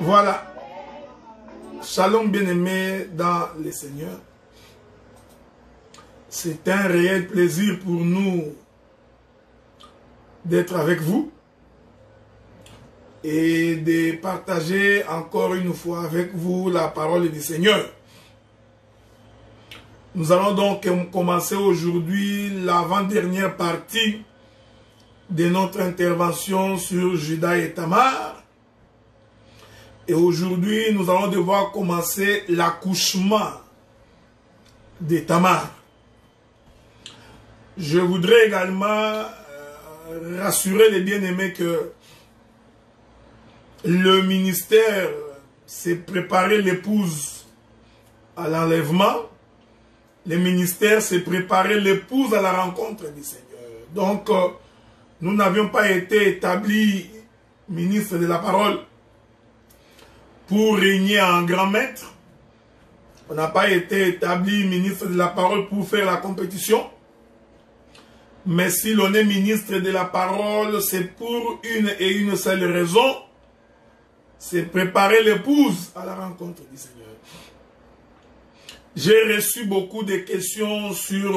Voilà. Shalom bien-aimés dans le Seigneur. C'est un réel plaisir pour nous d'être avec vous et de partager encore une fois avec vous la parole du Seigneur. Nous allons donc commencer aujourd'hui l'avant-dernière partie de notre intervention sur Judas et Tamar. Et aujourd'hui, nous allons devoir commencer l'accouchement de Tamar. Je voudrais également rassurer les bien-aimés que le ministère s'est préparé l'épouse à l'enlèvement. Le ministère s'est préparé l'épouse à la rencontre du Seigneur. Donc, nous n'avions pas été établis ministres de la parole pour régner en grand maître. On n'a pas été établi ministre de la parole pour faire la compétition. Mais si l'on est ministre de la parole, c'est pour une et une seule raison. C'est préparer l'épouse à la rencontre du Seigneur. J'ai reçu beaucoup de questions sur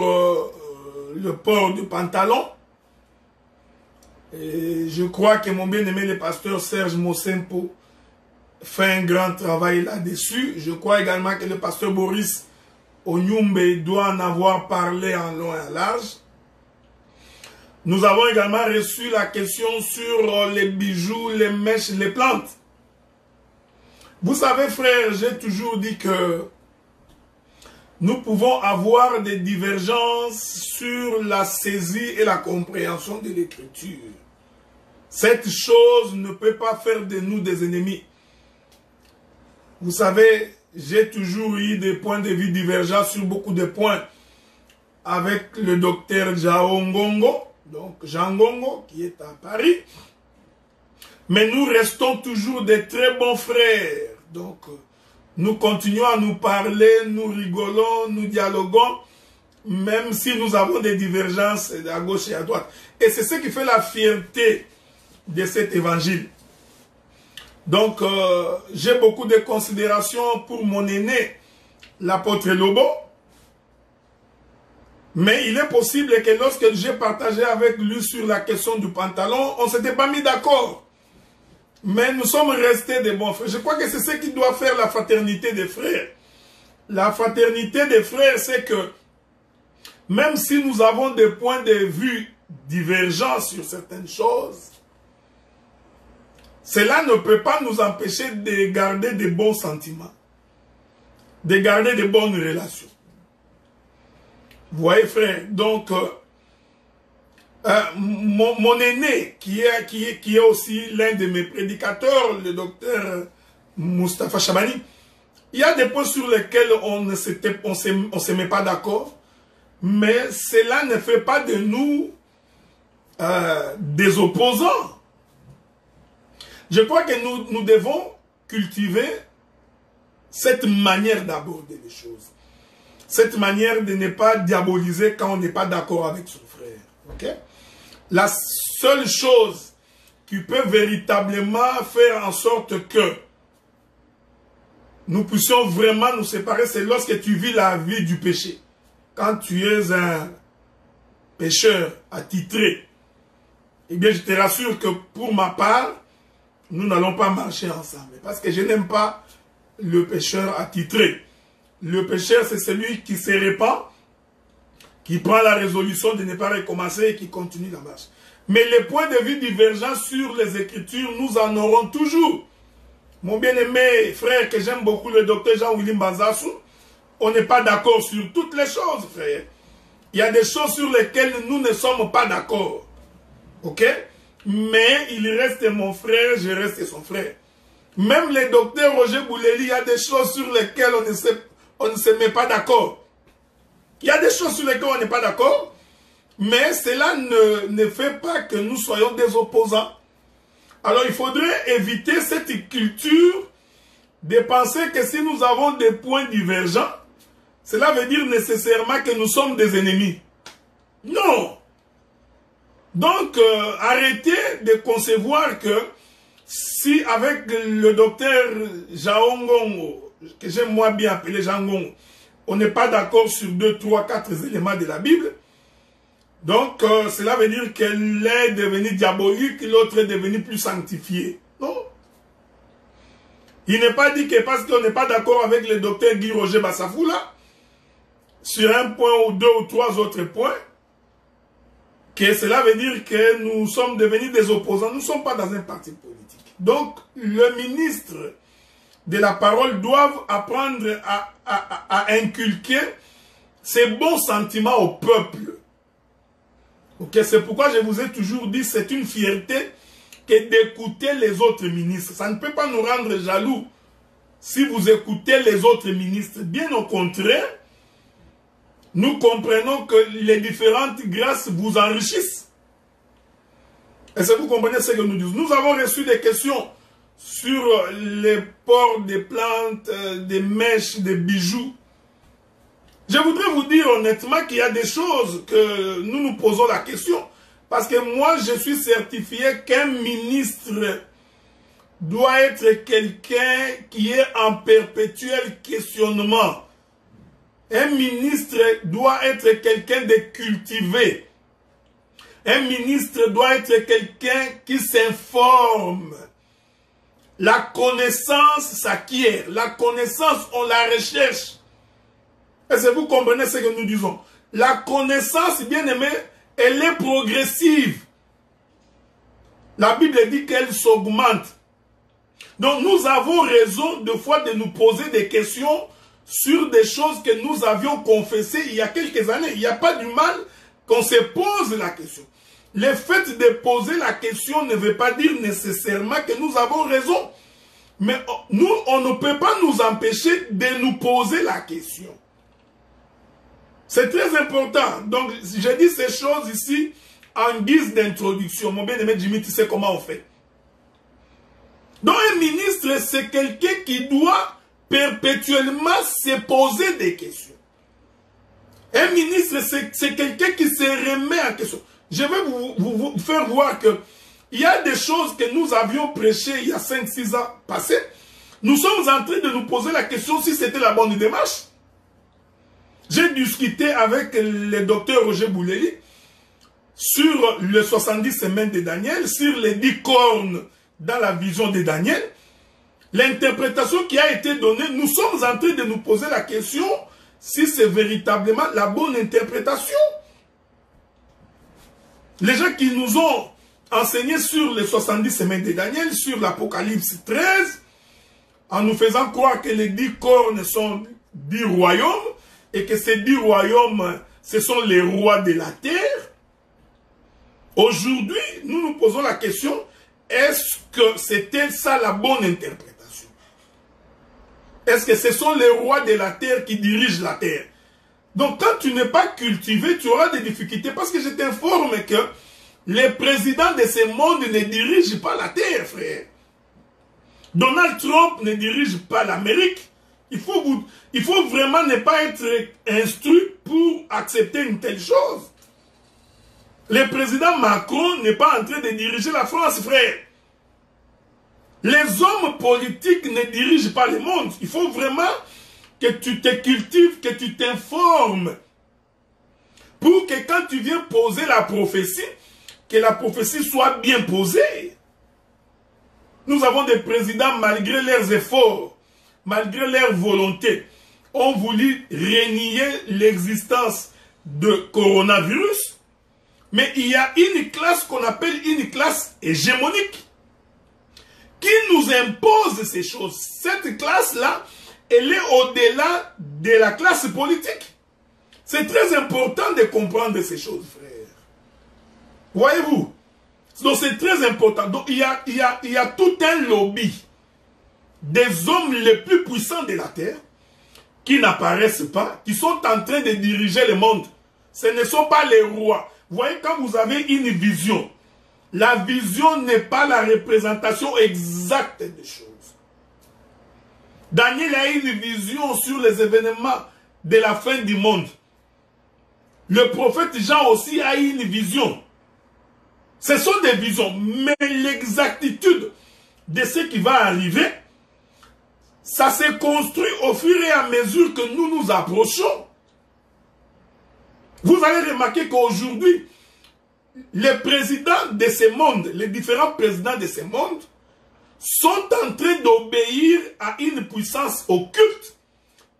le port du pantalon. Et je crois que mon bien-aimé le pasteur Serge Mosempo fait un grand travail là-dessus. Je crois également que le pasteur Boris Onyumbe doit en avoir parlé en long et en large. Nous avons également reçu la question sur les bijoux, les mèches, les plantes. Vous savez, frère, j'ai toujours dit que nous pouvons avoir des divergences sur la saisie et la compréhension de l'écriture. Cette chose ne peut pas faire de nous des ennemis. Vous savez, j'ai toujours eu des points de vue divergents sur beaucoup de points avec le docteur Jao Ngongo, donc Jean Ngongo, qui est à Paris. Mais nous restons toujours des très bons frères. Donc, nous continuons à nous parler, nous rigolons, nous dialoguons, même si nous avons des divergences à gauche et à droite. Et c'est ce qui fait la fierté de cet évangile. Donc, j'ai beaucoup de considérations pour mon aîné, l'apôtre Lobo. Mais il est possible que lorsque j'ai partagé avec lui sur la question du pantalon, on ne s'était pas mis d'accord. Mais nous sommes restés des bons frères. Je crois que c'est ce qui doit faire la fraternité des frères. La fraternité des frères, c'est que même si nous avons des points de vue divergents sur certaines choses, cela ne peut pas nous empêcher de garder de bons sentiments, de garder de bonnes relations. Vous voyez, frère, donc, mon aîné, qui est aussi l'un de mes prédicateurs, le docteur Moustapha Chabani, il y a des points sur lesquels on ne se met pas d'accord, mais cela ne fait pas de nous des opposants. Je crois que nous devons cultiver cette manière d'aborder les choses. Cette manière de ne pas diaboliser quand on n'est pas d'accord avec son frère. Okay? La seule chose qui peut véritablement faire en sorte que nous puissions vraiment nous séparer, c'est lorsque tu vis la vie du péché. Quand tu es un pécheur attitré, eh bien je te rassure que pour ma part, nous n'allons pas marcher ensemble. Parce que je n'aime pas le pécheur attitré. Le pécheur, c'est celui qui se répand, qui prend la résolution de ne pas recommencer et qui continue la marche. Mais les points de vue divergents sur les Écritures, nous en aurons toujours. Mon bien-aimé frère, que j'aime beaucoup, le docteur Jean-Willy Banzassou, on n'est pas d'accord sur toutes les choses, frère. Il y a des choses sur lesquelles nous ne sommes pas d'accord. Ok? Mais il reste mon frère, je reste son frère. Même le docteur Roger Bouleli, il y a des choses sur lesquelles on ne se met pas d'accord. Il y a des choses sur lesquelles on n'est pas d'accord, mais cela ne fait pas que nous soyons des opposants. Alors il faudrait éviter cette culture de penser que si nous avons des points divergents, cela veut dire nécessairement que nous sommes des ennemis. Non. Donc arrêtez de concevoir que si avec le docteur Jao Ngongo, que j'aime moi bien appeler Jean Ngongo, on n'est pas d'accord sur 2, 3, 4 éléments de la Bible, donc cela veut dire que l'un est devenu diabolique, l'autre est devenu plus sanctifié. Non. Il n'est pas dit que parce qu'on n'est pas d'accord avec le docteur Guy Roger Bassafoula, sur un point ou 2 ou 3 autres points, que cela veut dire que nous sommes devenus des opposants. Nous ne sommes pas dans un parti politique. Donc, le ministre de la parole doit apprendre à inculquer ces bons sentiments au peuple. Okay? C'est pourquoi je vous ai toujours dit, c'est une fierté que d'écouter les autres ministres. Ça ne peut pas nous rendre jaloux si vous écoutez les autres ministres. Bien au contraire, nous comprenons que les différentes grâces vous enrichissent. Est-ce que vous comprenez ce que nous disons? Nous avons reçu des questions sur les ports des plantes, des mèches, des bijoux. Je voudrais vous dire honnêtement qu'il y a des choses que nous nous posons la question. Parce que moi, je suis certifié qu'un ministre doit être quelqu'un qui est en perpétuel questionnement. Un ministre doit être quelqu'un de cultivé. Un ministre doit être quelqu'un qui s'informe. La connaissance s'acquiert. La connaissance, on la recherche. Est-ce que vous comprenez ce que nous disons? La connaissance, bien aimé, elle est progressive. La Bible dit qu'elle s'augmente. Donc nous avons raison de fois de nous poser des questions sur des choses que nous avions confessées il y a quelques années. Il n'y a pas du mal qu'on se pose la question. Le fait de poser la question ne veut pas dire nécessairement que nous avons raison. Mais nous, on ne peut pas nous empêcher de nous poser la question. C'est très important. Donc, je dis ces choses ici en guise d'introduction. Mon bien-aimé Jimmy, tu sais comment on fait. Donc, un ministre, c'est quelqu'un qui doit perpétuellement se poser des questions. Un ministre, c'est quelqu'un qui se remet en question. Je vais vous faire voir que il y a des choses que nous avions prêchées il y a 5-6 ans passés. Nous sommes en train de nous poser la question si c'était la bonne démarche. J'ai discuté avec le docteur Roger Bouleli sur les 70 semaines de Daniel, sur les 10 cornes dans la vision de Daniel. L'interprétation qui a été donnée, nous sommes en train de nous poser la question si c'est véritablement la bonne interprétation. Les gens qui nous ont enseigné sur les 70 semaines de Daniel, sur l'Apocalypse 13, en nous faisant croire que les 10 cornes sont 10 royaumes, et que ces 10 royaumes, ce sont les rois de la terre. Aujourd'hui, nous nous posons la question, est-ce que c'était ça la bonne interprétation? Est-ce que ce sont les rois de la terre qui dirigent la terre? Donc quand tu n'es pas cultivé, tu auras des difficultés, parce que je t'informe que les présidents de ce monde ne dirigent pas la terre, frère. Donald Trump ne dirige pas l'Amérique. Il faut vraiment ne pas être instruit pour accepter une telle chose. Le président Macron n'est pas en train de diriger la France, frère. Les hommes politiques ne dirigent pas le monde. Il faut vraiment que tu te cultives, que tu t'informes. Pour que quand tu viens poser la prophétie, que la prophétie soit bien posée. Nous avons des présidents, malgré leurs efforts, malgré leur volonté, ont voulu renier l'existence de coronavirus. Mais il y a une classe qu'on appelle une classe hégémonique qui nous impose ces choses. Cette classe-là, elle est au-delà de la classe politique. C'est très important de comprendre ces choses, frère. Voyez-vous? Donc c'est très important. Donc il y a tout un lobby des hommes les plus puissants de la terre qui n'apparaissent pas, qui sont en train de diriger le monde. Ce ne sont pas les rois. Vous voyez, quand vous avez une vision, la vision n'est pas la représentation exacte des choses. Daniel a une vision sur les événements de la fin du monde. Le prophète Jean aussi a une vision. Ce sont des visions, mais l'exactitude de ce qui va arriver, ça se construit au fur et à mesure que nous nous approchons. Vous allez remarquer qu'aujourd'hui, les présidents de ce monde, les différents présidents de ce monde, sont en train d'obéir à une puissance occulte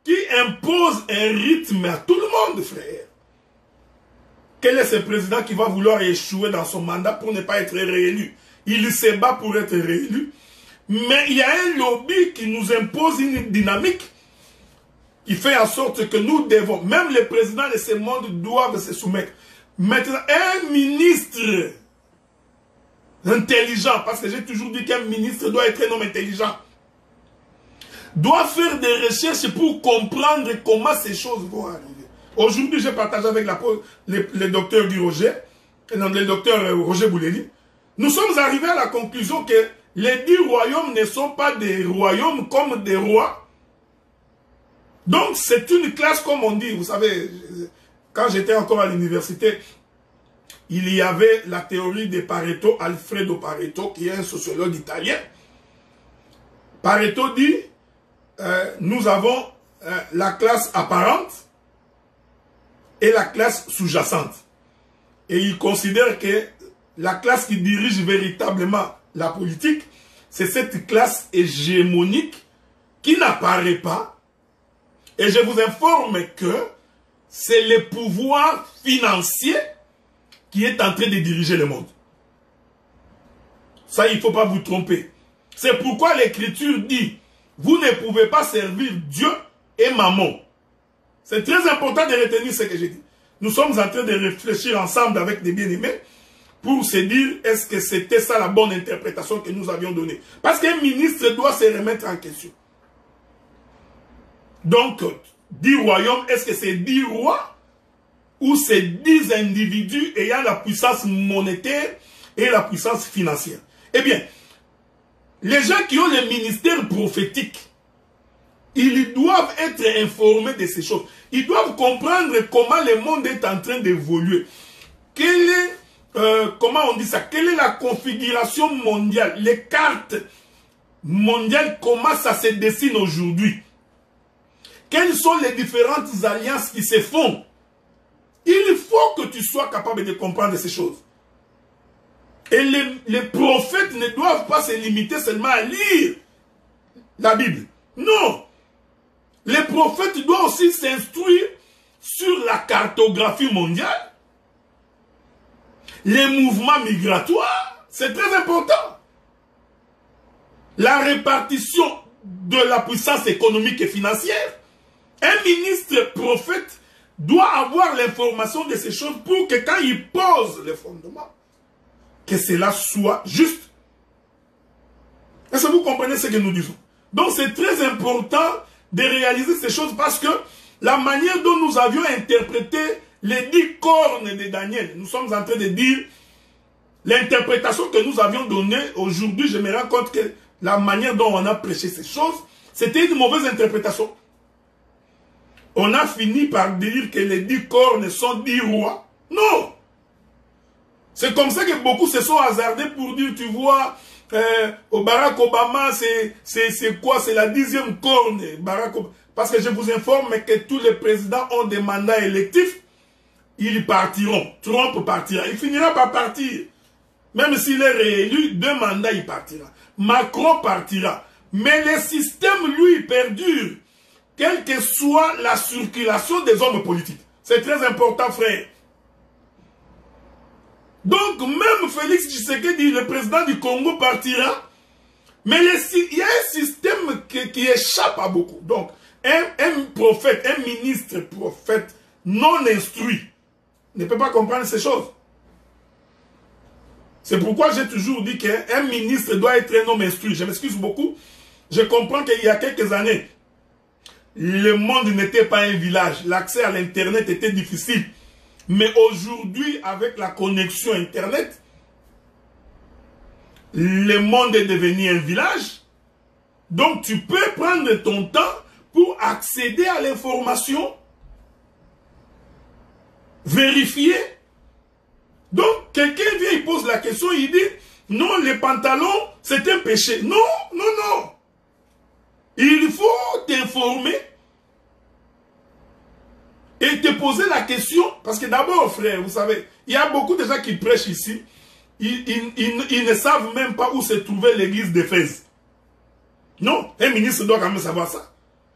qui impose un rythme à tout le monde, frère. Quel est ce président qui va vouloir échouer dans son mandat pour ne pas être réélu? Il se bat pour être réélu. Mais il y a un lobby qui nous impose une dynamique qui fait en sorte que nous devons, même les présidents de ce monde doivent se soumettre. Maintenant, un ministre intelligent, parce que j'ai toujours dit qu'un ministre doit être un homme intelligent, doit faire des recherches pour comprendre comment ces choses vont arriver. Aujourd'hui, j'ai partagé avec le docteur Guy Roger, le docteur Roger Bouleli. Nous sommes arrivés à la conclusion que les 10 royaumes ne sont pas des royaumes comme des rois. Donc, c'est une classe, comme on dit. Vous savez, quand j'étais encore à l'université, il y avait la théorie de Pareto, Alfredo Pareto, qui est un sociologue italien. Pareto dit, nous avons la classe apparente et la classe sous-jacente. Et il considère que la classe qui dirige véritablement la politique, c'est cette classe hégémonique qui n'apparaît pas. Et je vous informe que c'est le pouvoir financier qui est en train de diriger le monde. Ça, il ne faut pas vous tromper. C'est pourquoi l'Écriture dit, vous ne pouvez pas servir Dieu et Mammon. C'est très important de retenir ce que j'ai dit. Nous sommes en train de réfléchir ensemble avec des bien-aimés pour se dire, est-ce que c'était ça la bonne interprétation que nous avions donnée? Parce qu'un ministre doit se remettre en question. Donc, 10 royaumes, est-ce que c'est 10 rois ou c'est 10 individus ayant la puissance monétaire et la puissance financière? Eh bien, les gens qui ont le ministère prophétique, ils doivent être informés de ces choses. Ils doivent comprendre comment le monde est en train d'évoluer. Quelle est, comment on dit ça? Quelle est la configuration mondiale? Les cartes mondiales, comment ça se dessine aujourd'hui? Quelles sont les différentes alliances qui se font? Il faut que tu sois capable de comprendre ces choses. Et les prophètes ne doivent pas se limiter seulement à lire la Bible. Non. Les prophètes doivent aussi s'instruire sur la cartographie mondiale, les mouvements migratoires, c'est très important. La répartition de la puissance économique et financière. Un ministre prophète doit avoir l'information de ces choses pour que quand il pose les fondements, que cela soit juste. Est-ce que vous comprenez ce que nous disons? Donc c'est très important de réaliser ces choses parce que la manière dont nous avions interprété les 10 cornes de Daniel, nous sommes en train de dire l'interprétation que nous avions donnée aujourd'hui, je me rends compte que la manière dont on a prêché ces choses, c'était une mauvaise interprétation. On a fini par dire que les 10 cornes sont 10 rois. Non! C'est comme ça que beaucoup se sont hasardés pour dire, tu vois, au Barack Obama, c'est quoi? C'est la 10e corne. Parce que je vous informe que tous les présidents ont des mandats électifs. Ils partiront. Trump partira. Il finira par partir. Même s'il est réélu, 2 mandats, il partira. Macron partira. Mais le système, lui, perdure. Quelle que soit la circulation des hommes politiques. C'est très important, frère. Donc, même Félix Tshisekedi, le président du Congo, partira. Mais il y a un système qui échappe à beaucoup. Donc, un prophète, un ministre prophète non instruit ne peut pas comprendre ces choses. C'est pourquoi j'ai toujours dit qu'un ministre doit être un homme instruit. Je m'excuse beaucoup. Je comprends qu'il y a quelques années, le monde n'était pas un village. L'accès à l'Internet était difficile. Mais aujourd'hui, avec la connexion Internet, le monde est devenu un village. Donc, tu peux prendre ton temps pour accéder à l'information, vérifier. Donc, quelqu'un vient, il pose la question, il dit, non, les pantalons, c'est un péché. Non, non, non. Il faut t'informer et te poser la question. Parce que d'abord, frère, vous savez, il y a beaucoup de gens qui prêchent ici. Ils ne savent même pas où se trouvait l'église d'Éphèse. Non, un ministre doit quand même savoir ça.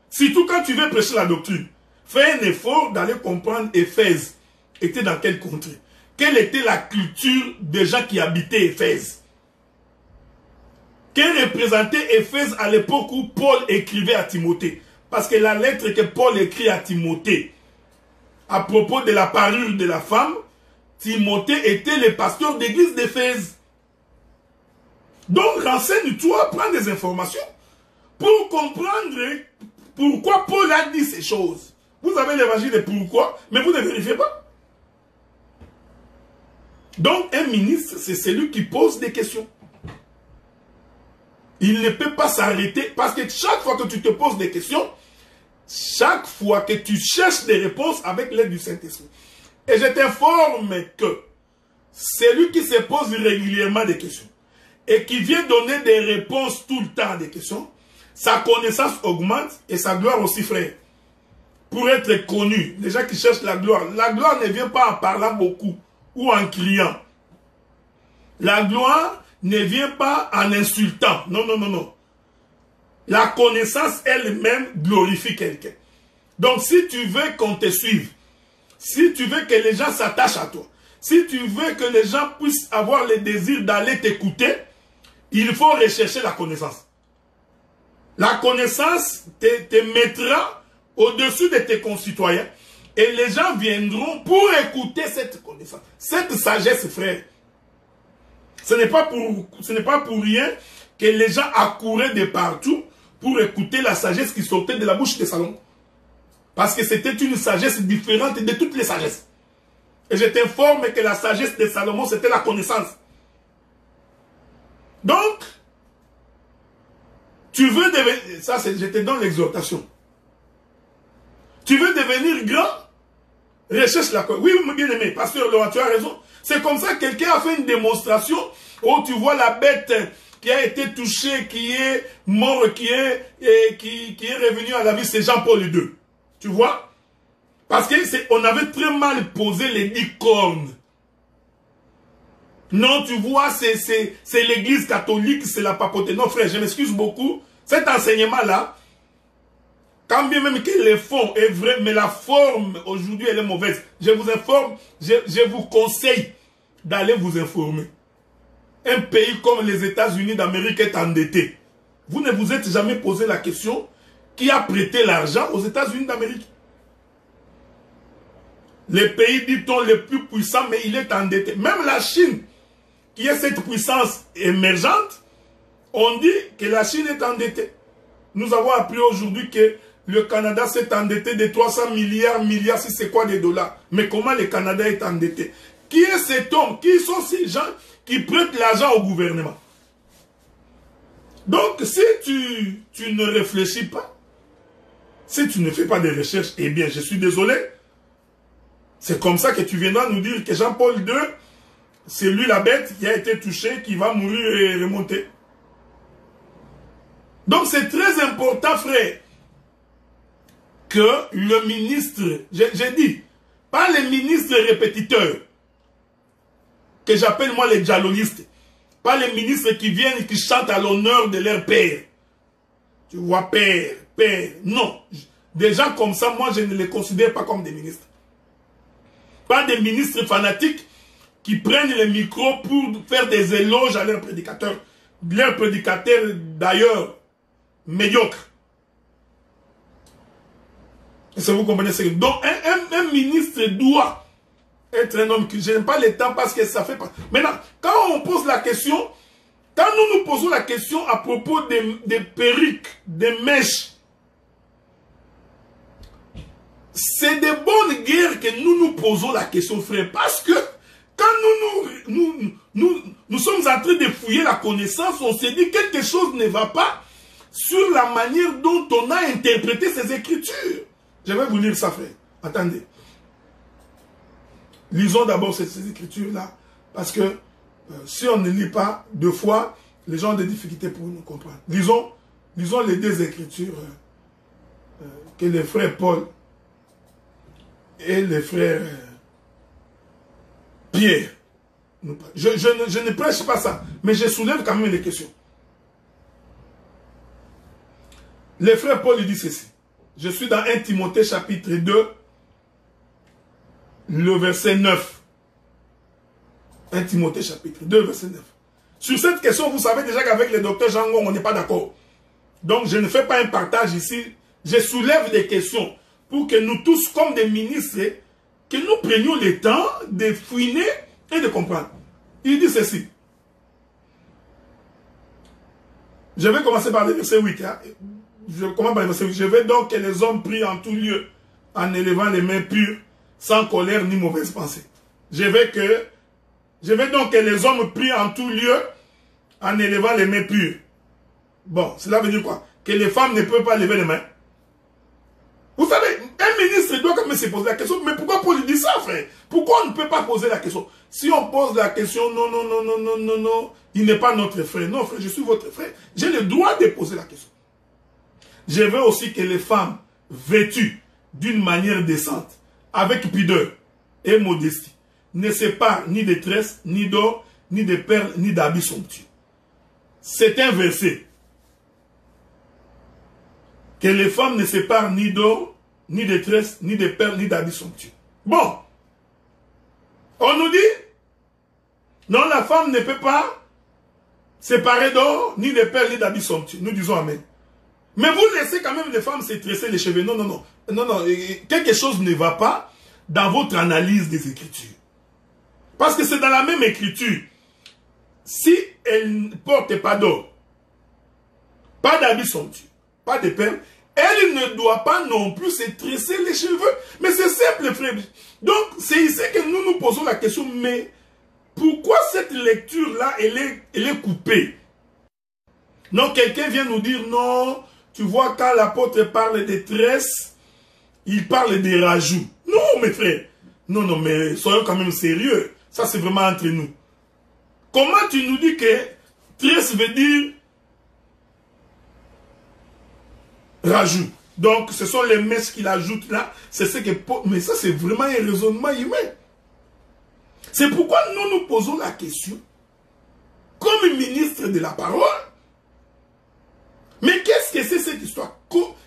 Surtout quand tu veux prêcher la doctrine. Fais un effort d'aller comprendre Éphèse était dans quelle contrée. Quelle était la culture des gens qui habitaient Éphèse. Quelle représentait Éphèse à l'époque où Paul écrivait à Timothée. Parce que la lettre que Paul écrit à Timothée, à propos de la parure de la femme, Timothée était le pasteur d'église d'Éphèse. Donc renseigne-toi, prends des informations pour comprendre pourquoi Paul a dit ces choses. Vous avez l'évangile de pourquoi, mais vous ne vérifiez pas. Donc un ministre, c'est celui qui pose des questions. Il ne peut pas s'arrêter parce que chaque fois que tu te poses des questions, chaque fois que tu cherches des réponses avec l'aide du Saint-Esprit. Et je t'informe que celui qui se pose régulièrement des questions et qui vient donner des réponses tout le temps à des questions, sa connaissance augmente et sa gloire aussi, frère. Pour être connu, les gens qui cherchent la gloire ne vient pas en parlant beaucoup ou en criant. La gloire ne vient pas en insultant. Non, non, non, non. La connaissance elle-même glorifie quelqu'un. Donc si tu veux qu'on te suive, si tu veux que les gens s'attachent à toi, si tu veux que les gens puissent avoir le désir d'aller t'écouter, il faut rechercher la connaissance. La connaissance te mettra au-dessus de tes concitoyens et les gens viendront pour écouter cette connaissance, cette sagesse, frère. Ce n'est pas pour rien que les gens accouraient de partout pour écouter la sagesse qui sortait de la bouche de Salomon. Parce que c'était une sagesse différente de toutes les sagesses. Et je t'informe que la sagesse de Salomon, c'était la connaissance. Donc, tu veux devenir... Ça, je te donne l'exhortation. Tu veux devenir grand? Recherche la connaissance. Oui, mon bien-aimé, pasteur Laurent, tu as raison. C'est comme ça que quelqu'un a fait une démonstration où tu vois la bête qui a été touchée, qui est mort, qui est revenu à la vie, c'est Jean-Paul II. Tu vois? Parce qu'on avait très mal posé les 10 cornes. Non, tu vois, c'est l'église catholique, c'est la papauté. Non, frère, je m'excuse beaucoup. Cet enseignement-là, quand bien même que le fond est vrai, mais la forme, aujourd'hui, elle est mauvaise. Je vous informe, je vous conseille d'aller vous informer. Un pays comme les États-Unis d'Amérique est endetté. Vous ne vous êtes jamais posé la question qui a prêté l'argent aux États-Unis d'Amérique. Le pays, dit-on, le plus puissant, mais il est endetté. Même la Chine, qui est cette puissance émergente, on dit que la Chine est endettée. Nous avons appris aujourd'hui que le Canada s'est endetté de 300 milliards, si c'est quoi des dollars. Mais comment le Canada est endetté? Qui est cet homme? Qui sont ces gens qui prêtent l'argent au gouvernement? Donc, si tu ne réfléchis pas, si tu ne fais pas de recherches, eh bien, je suis désolé. C'est comme ça que tu viendras nous dire que Jean-Paul II, c'est lui la bête qui a été touchée, qui va mourir et remonter. Donc, c'est très important, frère, que le ministre, j'ai dit, pas les ministres répétiteurs, que j'appelle moi les dialoguistes, pas les ministres qui viennent et qui chantent à l'honneur de leur père. Tu vois, père, non. Des gens comme ça, moi, je ne les considère pas comme des ministres. Pas des ministres fanatiques qui prennent le micro pour faire des éloges à leurs prédicateurs. Leurs prédicateurs, d'ailleurs, médiocres. Est-ce que vous comprenez ce que... Donc, un ministre doit être un homme qui... Je n'aime pas le temps parce que ça fait pas... Maintenant, quand on pose la question, quand nous posons la question à propos des perruques, des mèches, c'est de bonne guerre que nous posons la question, frère. Parce que quand nous sommes en train de fouiller la connaissance, on se dit quelque chose ne va pas sur la manière dont on a interprété ces écritures. Je vais vous lire ça, frère. Attendez. Lisons d'abord ces écritures-là. Parce que si on ne lit pas deux fois, les gens ont des difficultés pour nous comprendre. Lisons les deux écritures que les frères Paul et les frères Pierre. Je ne prêche pas ça, mais je soulève quand même les questions. Les frères Paul dit ceci. Je suis dans 1 Timothée chapitre 2, le verset 9. 1 Timothée chapitre 2, verset 9. Sur cette question, vous savez déjà qu'avec le docteur Jean Gong, on n'est pas d'accord. Donc, je ne fais pas un partage ici. Je soulève des questions pour que nous tous, comme des ministres, que nous prenions le temps de fouiner et de comprendre. Il dit ceci. Je vais commencer par le verset 8. Hein. Je commence par le verset 8. Je veux donc que les hommes prient en tout lieu, en élevant les mains pures, sans colère ni mauvaise pensée. Je veux donc que les hommes prient en tout lieu, en élevant les mains pures. Bon, cela veut dire quoi? Que les femmes ne peuvent pas lever les mains. Vous savez, un ministre doit quand même se poser la question, mais pourquoi Paul dit ça, frère? Pourquoi on ne peut pas poser la question? Si on pose la question, non, non, non, non, non, non, non, il n'est pas notre frère. Non, frère, je suis votre frère. J'ai le droit de poser la question. Je veux aussi que les femmes vêtues d'une manière décente, avec pudeur et modestie, ne séparent ni de tresses, ni d'or, ni de perles, ni d'habits somptueux. C'est un verset. Que les femmes ne séparent ni d'or, ni de tresses, ni de perles, ni d'habits somptueux. Bon. On nous dit, non, la femme ne peut pas séparer d'or, ni de perles, ni d'habits somptueux. Nous disons amen. Mais vous laissez quand même les femmes se tresser les cheveux. Non, non, non. Non, non. Quelque chose ne va pas dans votre analyse des Écritures. Parce que c'est dans la même Écriture. Si elle ne porte pas d'or, pas d'habits somptueux, pas de perles, elle ne doit pas non plus se tresser les cheveux. Mais c'est simple, frère. Donc, c'est ici que nous nous posons la question, mais pourquoi cette lecture-là, elle est coupée? Non, quelqu'un vient nous dire, non, tu vois, quand l'apôtre parle de tresses, il parle des rajouts. Non, mes frères. Non, non, mais soyons quand même sérieux. Ça, c'est vraiment entre nous. Comment tu nous dis que tresse veut dire rajout? Donc, ce sont les mèches qu'il ajoute là. C'est ce que... Mais ça, c'est vraiment un raisonnement humain. C'est pourquoi nous nous posons la question, comme ministre de la parole, mais qu'est-ce que c'est cette histoire?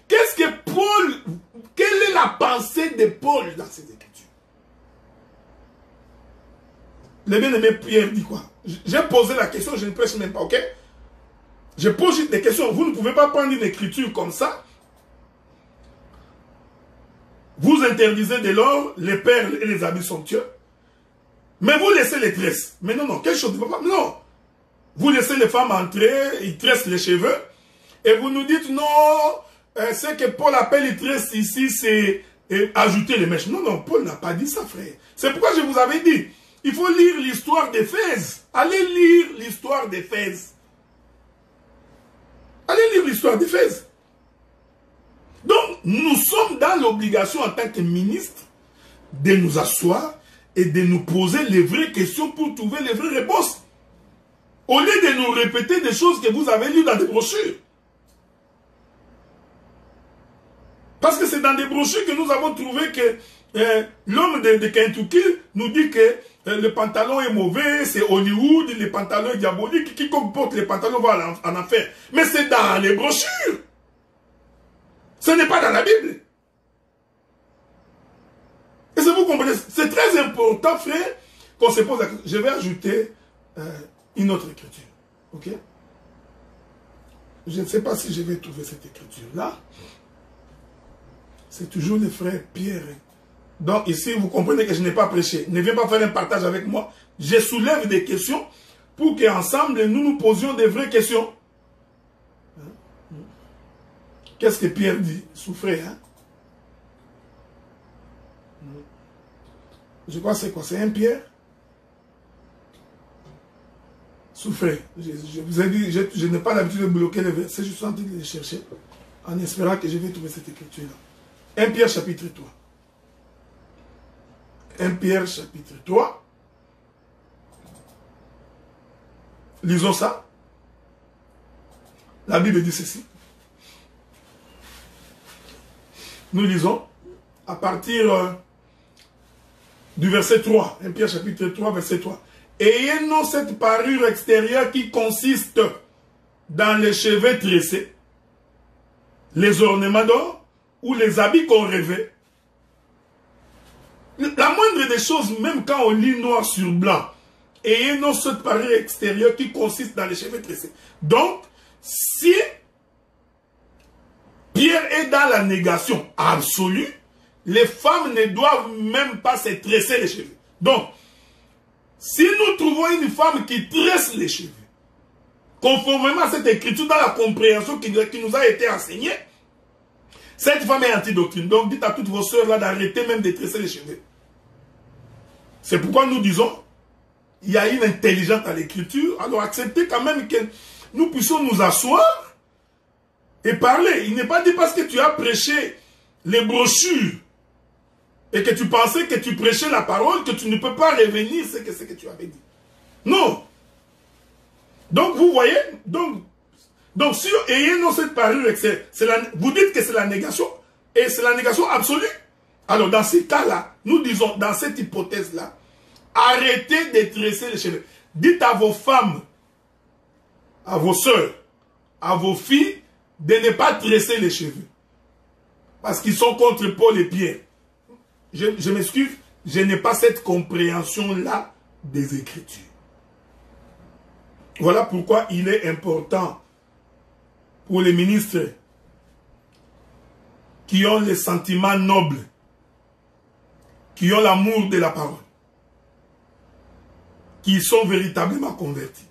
Qu'est-ce que Paul... Quelle est la pensée de Paul dans ces Écritures? Le bien-aimé Pierre dit quoi? J'ai posé la question, je ne prêche même pas, ok? Je pose juste des questions. Vous ne pouvez pas prendre une écriture comme ça. Vous interdisez de l'or, les perles et les habits somptueux. Mais vous laissez les tresses. Mais non, non, quelque chose ne va pas. Non. Vous laissez les femmes entrer, ils tressent les cheveux. Et vous nous dites, non, ce que Paul appelle les tresses ici, c'est ajouter les mèches. Non, non, Paul n'a pas dit ça, frère. C'est pourquoi je vous avais dit, il faut lire l'histoire d'Éphèse. Allez lire l'histoire d'Éphèse. Allez lire l'histoire d'Éphèse. Donc, nous sommes dans l'obligation en tant que ministre de nous asseoir et de nous poser les vraies questions pour trouver les vraies réponses. Au lieu de nous répéter des choses que vous avez lues dans des brochures. Parce que c'est dans des brochures que nous avons trouvé que l'homme de Kentucky nous dit que le pantalon est mauvais, c'est Hollywood, le pantalon est diabolique, quiconque porte les pantalons va en enfer. Mais c'est dans les brochures. Ce n'est pas dans la Bible. Et ça vous comprenez, c'est très important, frère, qu'on se pose la question. Je vais ajouter une autre écriture. Ok? Je ne sais pas si je vais trouver cette écriture-là. C'est toujours le frère Pierre. Donc ici, vous comprenez que je n'ai pas prêché. Ne viens pas faire un partage avec moi. Je soulève des questions pour qu'ensemble, nous nous posions des vraies questions. Qu'est-ce que Pierre dit? Souffrez, hein? Je crois que c'est quoi? C'est un Pierre? Souffrez. Je vous ai dit, je n'ai pas l'habitude de bloquer les versets. Je suis en train de les chercher en espérant que je vais trouver cette écriture-là. 1 Pierre chapitre 3. 1 Pierre chapitre 3. Lisons ça. La Bible dit ceci. Nous lisons à partir du verset 3. 1 Pierre chapitre 3, verset 3. Ayez-nous cette parure extérieure qui consiste dans les cheveux tressés, les ornements d'or ou les habits qu'on revêt. La moindre des choses, même quand on lit noir sur blanc, ayez-nous cette parure extérieure qui consiste dans les cheveux tressés. Donc, si Pierre est dans la négation absolue, les femmes ne doivent même pas se tresser les cheveux. Donc, si nous trouvons une femme qui tresse les cheveux, conformément à cette écriture dans la compréhension qui nous a été enseignée, cette femme est antidoctrine. Donc, dites à toutes vos sœurs là d'arrêter même de tresser les cheveux. C'est pourquoi nous disons, il y a une intelligence à l'écriture, alors acceptez quand même que nous puissions nous asseoir et parler. Il n'est pas dit parce que tu as prêché les brochures et que tu pensais que tu prêchais la parole que tu ne peux pas revenir ce que tu avais dit. Non. Donc vous voyez, donc si ayez-nous cette parure, vous dites que c'est la négation, et c'est la négation absolue. Alors dans ces cas-là, nous disons, dans cette hypothèse-là, arrêtez de tresser les cheveux. Dites à vos femmes, à vos sœurs, à vos filles, de ne pas tresser les cheveux. Parce qu'ils sont contre Paul et Pierre. Je m'excuse, je n'ai pas cette compréhension-là des Écritures. Voilà pourquoi il est important pour les ministres qui ont les sentiments nobles, qui ont l'amour de la parole, qui sont véritablement convertis.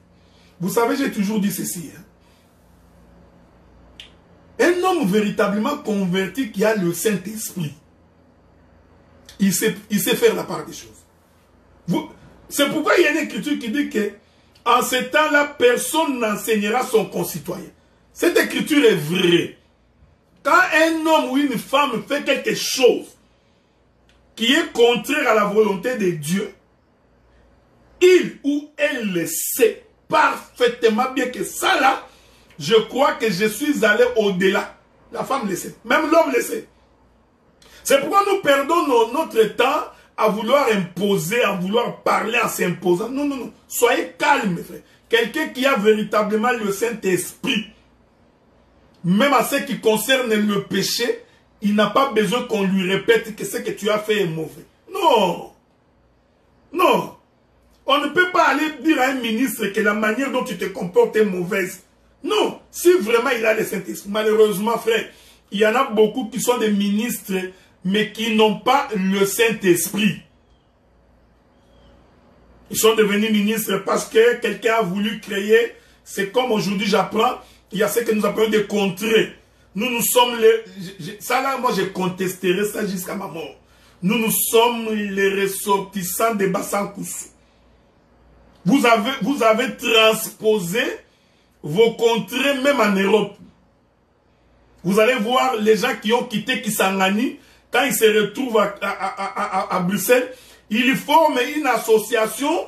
Vous savez, j'ai toujours dit ceci. Hein? Un homme véritablement converti qui a le Saint-Esprit, il sait faire la part des choses. C'est pourquoi il y a une écriture qui dit que en ce temps-là, personne n'enseignera son concitoyen. Cette écriture est vraie. Quand un homme ou une femme fait quelque chose qui est contraire à la volonté de Dieu, il ou elle le sait parfaitement bien que ça là, je crois que je suis allé au-delà. La femme le sait. Même l'homme le sait. C'est pourquoi nous perdons notre temps à vouloir imposer, à vouloir parler en s'imposant. Non, non, non. Soyez calme, mes frères. Quelqu'un qui a véritablement le Saint-Esprit, même à ce qui concerne le péché, il n'a pas besoin qu'on lui répète que ce que tu as fait est mauvais. Non. Non. On ne peut pas aller dire à un ministre que la manière dont tu te comportes est mauvaise. Non. Si vraiment il a le Saint-Esprit, malheureusement, frère, il y en a beaucoup qui sont des ministres, mais qui n'ont pas le Saint-Esprit. Ils sont devenus ministres parce que quelqu'un a voulu créer, c'est comme aujourd'hui j'apprends, il y a ce que nous appelons des contrées. Nous sommes les... Ça là, moi je contesterai ça jusqu'à ma mort. Nous sommes les ressortissants des Bassans-Koussou. Vous avez transposé vos contrées même en Europe. Vous allez voir les gens qui ont quitté Kisangani, quand ils se retrouvent à Bruxelles, ils forment une association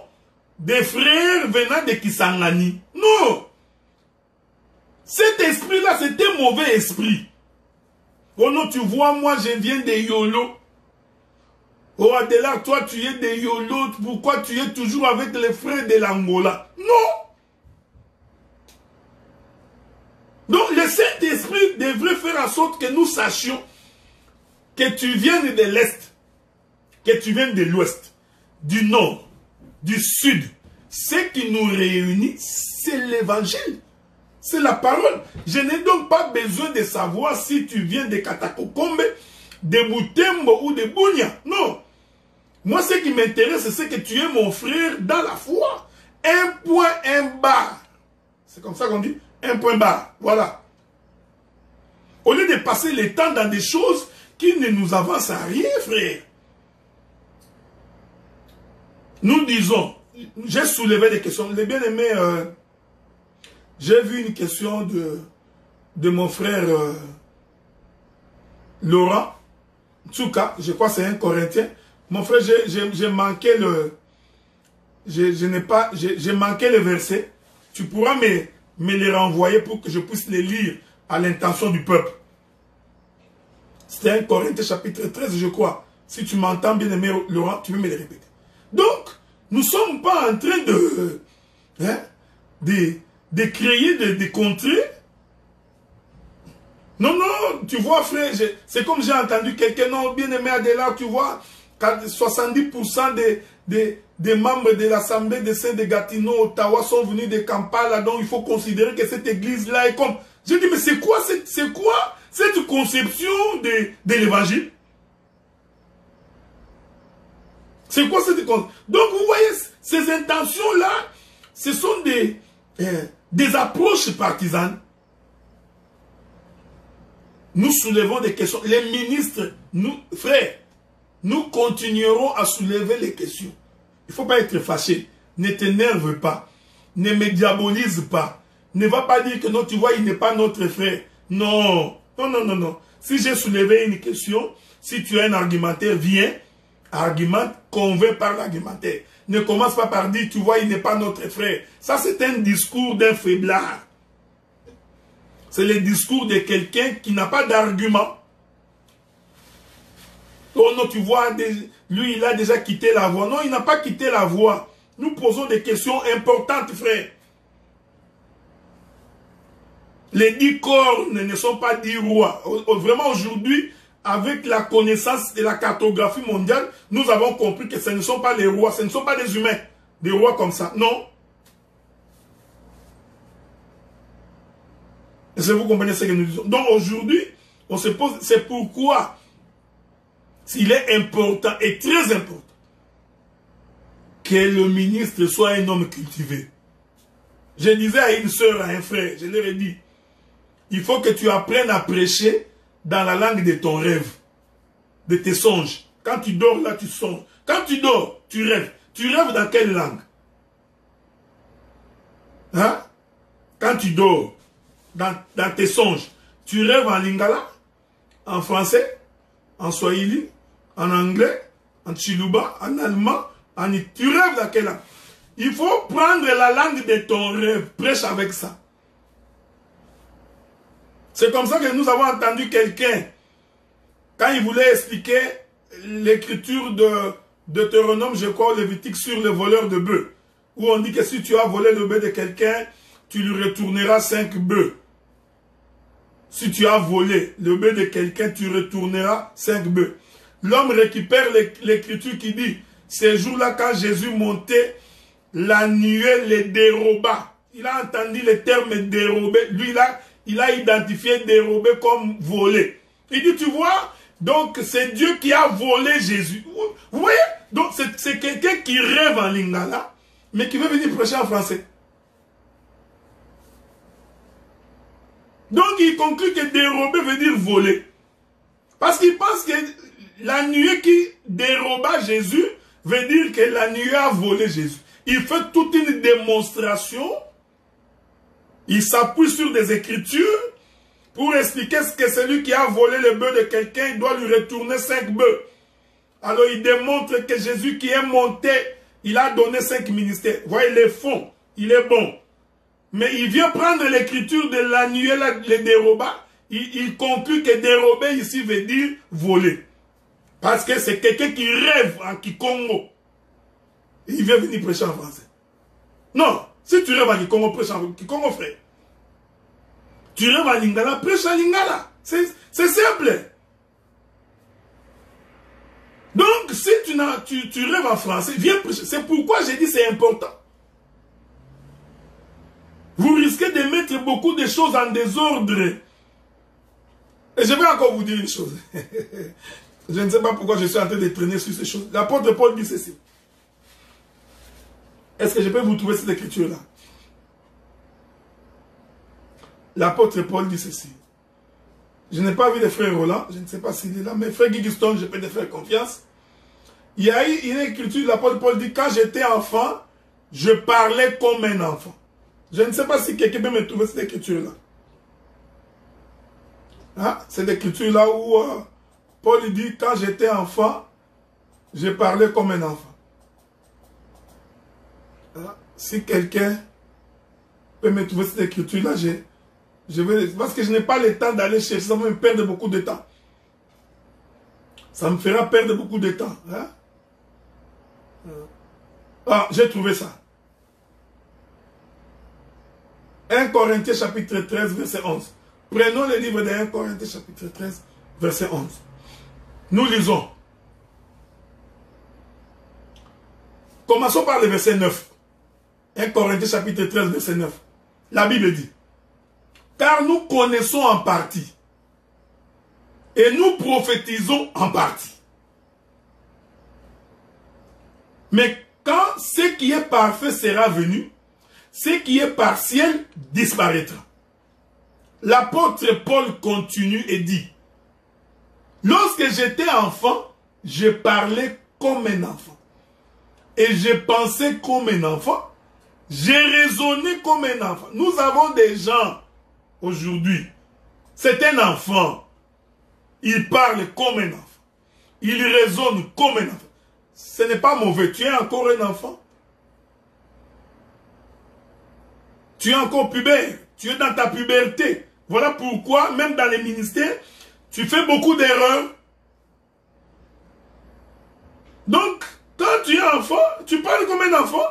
des frères venant de Kisangani. Non! Cet esprit-là, c'est un mauvais esprit. Oh non, tu vois, moi, je viens de Yolo. Oh, Adela, toi, tu es de Yolo. Pourquoi tu es toujours avec les frères de l'Angola? Non! Donc, le Saint-Esprit devrait faire en sorte que nous sachions que tu viennes de l'Est, que tu viennes de l'Ouest, du Nord, du Sud. Ce qui nous réunit, c'est l'Évangile. C'est la parole. Je n'ai donc pas besoin de savoir si tu viens de Katakokombe, de Boutembo ou de Bunia. Non. Moi, ce qui m'intéresse, c'est que tu es mon frère dans la foi. Un point, un bar. C'est comme ça qu'on dit. Un point barre. Voilà. Au lieu de passer le temps dans des choses qui ne nous avancent à rien, frère. Nous disons, j'ai soulevé des questions. Les bien-aimés, j'ai vu une question de mon frère Laurent Tsuka, je crois que c'est un Corinthien. Mon frère, j'ai manqué le... J'ai manqué le verset. tu pourras me les renvoyer pour que je puisse les lire à l'intention du peuple. C'était 1 Corinthiens chapitre 13, je crois. Si tu m'entends bien aimé Laurent, tu peux me les répéter. Donc, nous ne sommes pas en train de créer des contrées. Non, non, tu vois frère, c'est comme j'ai entendu quelqu'un, non, bien aimé Adela, tu vois, 70% des membres de l'Assemblée de Saint-de-Gatineau, Ottawa, sont venus de Kampala, donc il faut considérer que cette église-là est comme... Je dis, mais c'est quoi cette conception de l'évangile? C'est quoi cette conception? Donc vous voyez, ces intentions-là, ce sont des approches partisanes. Nous soulevons des questions. Les ministres, nous, frères, nous continuerons à soulever les questions. Il ne faut pas être fâché. Ne t'énerve pas. Ne me diabolise pas. Ne va pas dire que non, tu vois, il n'est pas notre frère. Non. Non, non, non, non. Si j'ai soulevé une question, si tu as un argumentaire, viens, argumente, convainc par l'argumentaire. Ne commence pas par dire, tu vois, il n'est pas notre frère. Ça, c'est un discours d'un faiblard. C'est le discours de quelqu'un qui n'a pas d'argument. Oh non, tu vois, lui, il a déjà quitté la voie. Non, il n'a pas quitté la voie. Nous posons des questions importantes, frère. Les 10 cornes ne sont pas 10 rois. Vraiment, aujourd'hui, avec la connaissance de la cartographie mondiale, nous avons compris que ce ne sont pas les rois, ce ne sont pas des humains. Des rois comme ça. Non. Est-ce que vous comprenez ce que nous disons? Donc aujourd'hui, on se pose, c'est pourquoi il est important et très important que le ministre soit un homme cultivé. Je disais à une soeur, à un frère, je leur ai dit, il faut que tu apprennes à prêcher dans la langue de ton rêve, de tes songes. Quand tu dors là, tu songes. Quand tu dors, tu rêves. Tu rêves dans quelle langue? Hein? Quand tu dors, dans tes songes, tu rêves en lingala, en français, en swahili, en anglais, en chiluba, en allemand, tu rêves dans quelle langue? Il faut prendre la langue de ton rêve, prêche avec ça. C'est comme ça que nous avons entendu quelqu'un, quand il voulait expliquer l'écriture de Deutéronome, je crois, Lévitique, sur le voleur de bœufs, où on dit que si tu as volé le bœuf de quelqu'un, tu lui retourneras 5 bœufs. Si tu as volé le bœuf de quelqu'un, tu retourneras 5 bœufs. L'homme récupère l'écriture qui dit, ces jours-là, quand Jésus montait, la nuée les déroba. Il a entendu le terme dérobé. Lui, il a identifié dérobé comme volé. Il dit, tu vois, donc c'est Dieu qui a volé Jésus. Vous voyez? Donc c'est quelqu'un qui rêve en lingala, mais qui veut venir prêcher en français. Donc il conclut que dérober veut dire voler. Parce qu'il pense que la nuée qui déroba Jésus veut dire que la nuée a volé Jésus. Il fait toute une démonstration. Il s'appuie sur des écritures pour expliquer ce que celui qui a volé le bœuf de quelqu'un, il doit lui retourner 5 bœufs. Alors il démontre que Jésus qui est monté, il a donné 5 ministères. Vous voyez les fonds, il est bon. Mais il vient prendre l'écriture de la nuée, le déroba. Il conclut que dérober ici veut dire voler. Parce que c'est quelqu'un qui rêve en Kikongo. Il vient venir prêcher en français. Non, si tu rêves en Kikongo, prêche en Kikongo, frère. Tu rêves en Lingala, prêche en Lingala. C'est simple. Donc, si tu rêves en français, viens prêcher. C'est pourquoi j'ai dit c'est important. Vous risquez de mettre beaucoup de choses en désordre. Et je vais encore vous dire une chose. Je ne sais pas pourquoi je suis en train de traîner sur ces choses. L'apôtre Paul dit ceci. Est-ce que je peux vous trouver cette écriture-là? L'apôtre Paul dit ceci. Je n'ai pas vu le frère Roland, je ne sais pas s'il est là, mais frère Guy Guston, je peux te faire confiance. Il y a eu une écriture, l'apôtre Paul dit, quand j'étais enfant, je parlais comme un enfant. Je ne sais pas si quelqu'un peut me trouver cette écriture-là. Hein? Cette écriture-là où Paul dit, quand j'étais enfant, je parlais comme un enfant. Hein? Si quelqu'un pouvez me trouver cette écriture-là. Parce que je n'ai pas le temps d'aller chercher, ça va me perdre beaucoup de temps. Ça me fera perdre beaucoup de temps. Hein? Ah, j'ai trouvé ça. 1 Corinthiens chapitre 13, verset 11. Prenons le livre de 1 Corinthiens chapitre 13, verset 11. Nous lisons. Commençons par le verset 9. 1 Corinthiens chapitre 13, verset 9. La Bible dit, car nous connaissons en partie et nous prophétisons en partie. Mais quand ce qui est parfait sera venu, ce qui est partiel disparaîtra. L'apôtre Paul continue et dit, lorsque j'étais enfant, je parlais comme un enfant. Et je pensais comme un enfant. J'ai raisonné comme un enfant. Nous avons des gens aujourd'hui. C'est un enfant. Il parle comme un enfant. Il raisonne comme un enfant. Ce n'est pas mauvais. Tu es encore un enfant. Tu es encore pubère. Tu es dans ta puberté. Voilà pourquoi, même dans les ministères, tu fais beaucoup d'erreurs. Donc, quand tu es enfant, tu parles comme un enfant.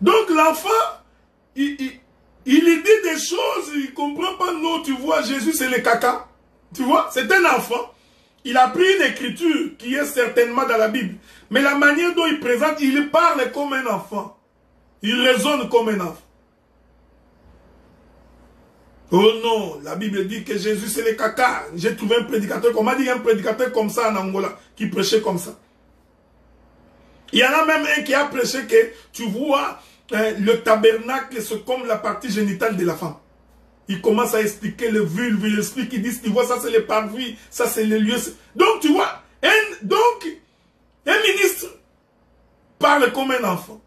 Donc l'enfant, il dit des choses, il ne comprend pas. Non, tu vois, Jésus c'est le caca. Tu vois, c'est un enfant. Il a pris une écriture qui est certainement dans la Bible. Mais la manière dont il présente, il parle comme un enfant. Il raisonne comme un enfant. Oh non, la Bible dit que Jésus c'est le caca. J'ai trouvé un prédicateur, on m'a dit un prédicateur comme ça en Angola, qui prêchait comme ça. Il y en a même un qui a prêché que, tu vois, le tabernacle, c'est comme la partie génitale de la femme. Il commence à expliquer le vulve, il explique, il dit, tu vois, ça c'est le parvis, ça c'est le lieu. Donc, tu vois, un ministre parle comme un enfant.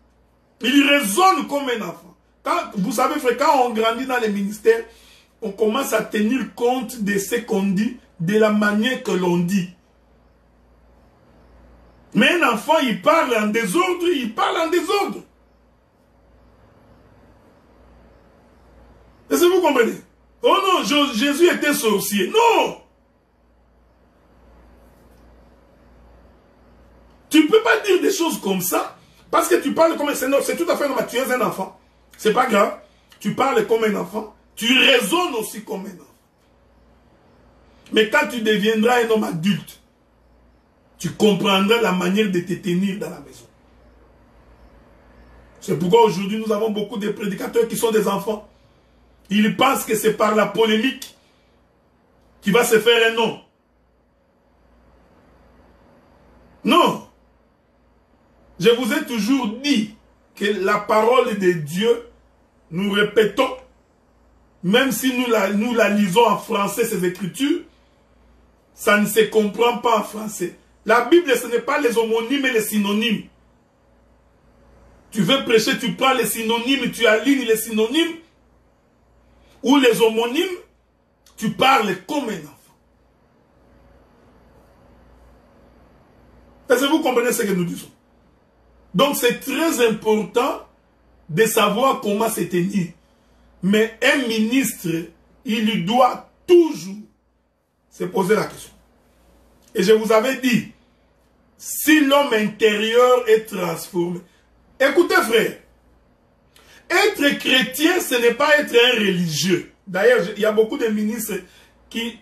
Il raisonne comme un enfant. Vous savez, frère, quand on grandit dans les ministères, on commence à tenir compte de ce qu'on dit, de la manière que l'on dit. Mais un enfant, il parle en désordre, il parle en désordre. Est-ce que vous comprenez? Oh non, Jésus était sorcier. Non! Tu ne peux pas dire des choses comme ça, parce que tu parles comme un enfant. C'est tout à fait normal, tu es un enfant. C'est pas grave. Tu parles comme un enfant. Tu raisonnes aussi comme un enfant. Mais quand tu deviendras un homme adulte, tu comprendras la manière de te tenir dans la maison. C'est pourquoi aujourd'hui nous avons beaucoup de prédicateurs qui sont des enfants. Ils pensent que c'est par la polémique qui va se faire un nom. Non. Je vous ai toujours dit que la parole de Dieu, nous répétons, même si nous la lisons en français, ces écritures, ça ne se comprend pas en français. La Bible, ce n'est pas les homonymes et les synonymes. Tu veux prêcher, tu prends les synonymes, tu alignes les synonymes, ou les homonymes, tu parles comme un enfant. Est-ce que vous comprenez ce que nous disons? Donc c'est très important de savoir comment se tenir. Mais un ministre, il doit toujours se poser la question. Et je vous avais dit, si l'homme intérieur est transformé. Écoutez frère, être chrétien, ce n'est pas être un religieux. D'ailleurs, il y a beaucoup de ministres qui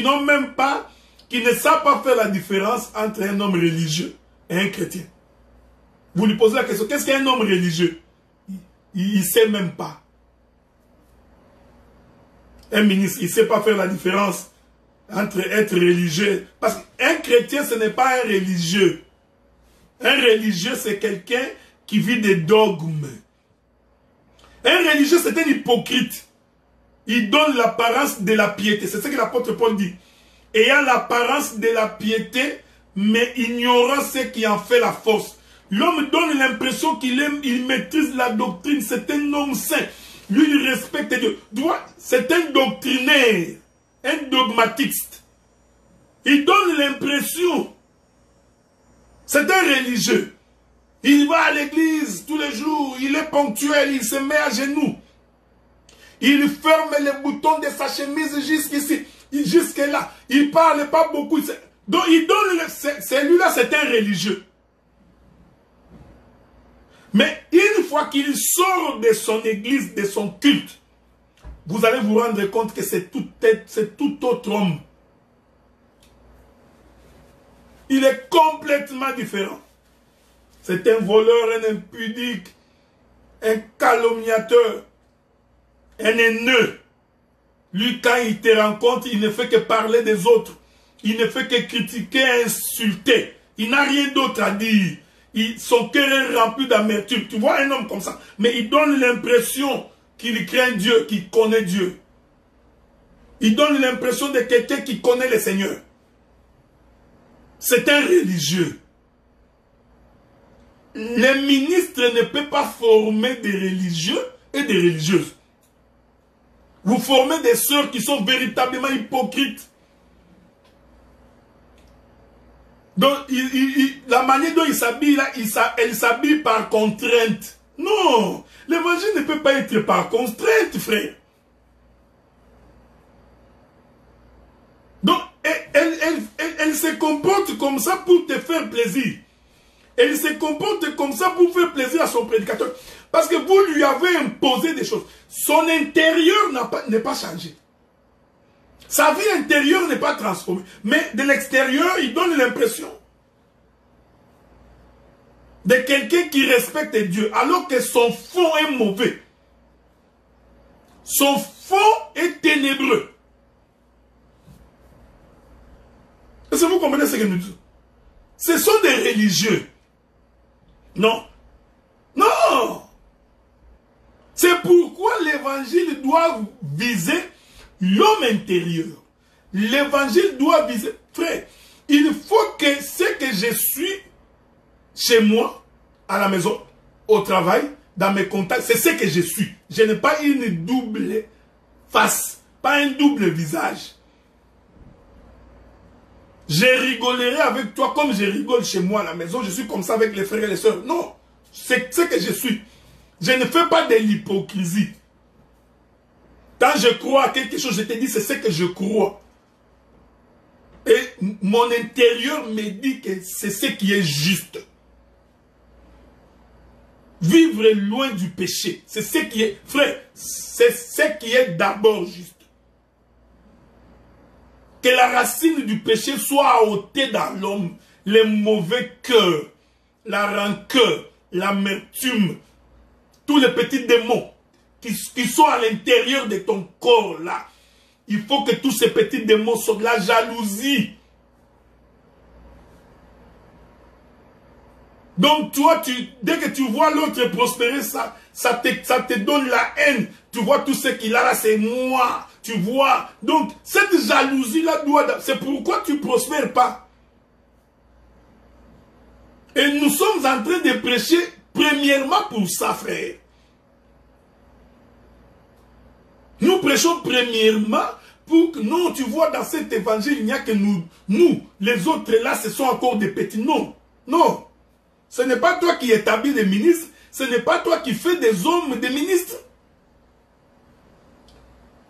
n'ont même pas, qui ne savent pas faire la différence entre un homme religieux et un chrétien. Vous lui posez la question, qu'est-ce qu'un homme religieux? Il ne sait même pas. Un ministre, il ne sait pas faire la différence entre être religieux. Parce qu'un chrétien, ce n'est pas un religieux. Un religieux, c'est quelqu'un qui vit des dogmes. Un religieux, c'est un hypocrite. Il donne l'apparence de la piété. C'est ce que l'apôtre Paul dit. Ayant l'apparence de la piété, mais ignorant ce qui en fait la force. L'homme donne l'impression qu'il maîtrise la doctrine. C'est un homme saint. Lui, il respecte Dieu. C'est un doctrinaire, un dogmatiste. Il donne l'impression. C'est un religieux. Il va à l'église tous les jours, il est ponctuel, il se met à genoux. Il ferme les boutons de sa chemise jusqu'ici, jusque là. Il ne parle pas beaucoup. Donc il donne, celui-là c'est un religieux. Mais une fois qu'il sort de son église, de son culte, vous allez vous rendre compte que c'est tout autre homme. Il est complètement différent. C'est un voleur, un impudique, un calomniateur, un haineux. Lui, quand il te rencontre, il ne fait que parler des autres. Il ne fait que critiquer, insulter. Il n'a rien d'autre à dire. Son cœur est rempli d'amertume. Tu vois un homme comme ça. Mais il donne l'impression qu'il craint Dieu, qu'il connaît Dieu. Il donne l'impression de quelqu'un qui connaît le Seigneur. C'est un religieux. Les ministres ne peuvent pas former des religieux et des religieuses. Vous formez des sœurs qui sont véritablement hypocrites. Donc, la manière dont il s'habille, là, elle s'habille par contrainte. Non, l'évangile ne peut pas être par contrainte, frère. Donc, elle se comporte comme ça pour te faire plaisir. Elle se comporte comme ça pour faire plaisir à son prédicateur. Parce que vous lui avez imposé des choses. Son intérieur n'est pas changé. Sa vie intérieure n'est pas transformée. Mais de l'extérieur, il donne l'impression de quelqu'un qui respecte Dieu. Alors que son fond est mauvais. Son fond est ténébreux. Est-ce que vous comprenez ce que nous disons? Ce sont des religieux. Non. Non. C'est pourquoi l'évangile doit viser l'homme intérieur. L'évangile doit viser... Frère, il faut que ce que je suis chez moi, à la maison, au travail, dans mes contacts, c'est ce que je suis. Je n'ai pas une double face, pas un double visage. Je rigolerai avec toi comme je rigole chez moi à la maison. Je suis comme ça avec les frères et les sœurs. Non, c'est ce que je suis. Je ne fais pas de l'hypocrisie. Quand je crois à quelque chose, je te dis c'est ce que je crois. Et mon intérieur me dit que c'est ce qui est juste. Vivre loin du péché, c'est ce qui est, frère, c'est ce qui est d'abord juste. Que la racine du péché soit ôtée dans l'homme, les mauvais cœurs, la rancœur, l'amertume, tous les petits démons qui sont à l'intérieur de ton corps là. Il faut que tous ces petits démons sortent. La jalousie. Donc toi, dès que tu vois l'autre prospérer, ça te donne la haine. Tu vois tout ce qu'il a là, c'est moi. Tu vois. Donc cette jalousie-là c'est pourquoi tu ne prospères pas. Et nous sommes en train de prêcher premièrement pour ça, frère. Nous prêchons premièrement pour que, non, tu vois, dans cet évangile, il n'y a que nous, les autres là, ce sont encore des petits. Non, non. Ce n'est pas toi qui établis des ministres, ce n'est pas toi qui fais des hommes des ministres.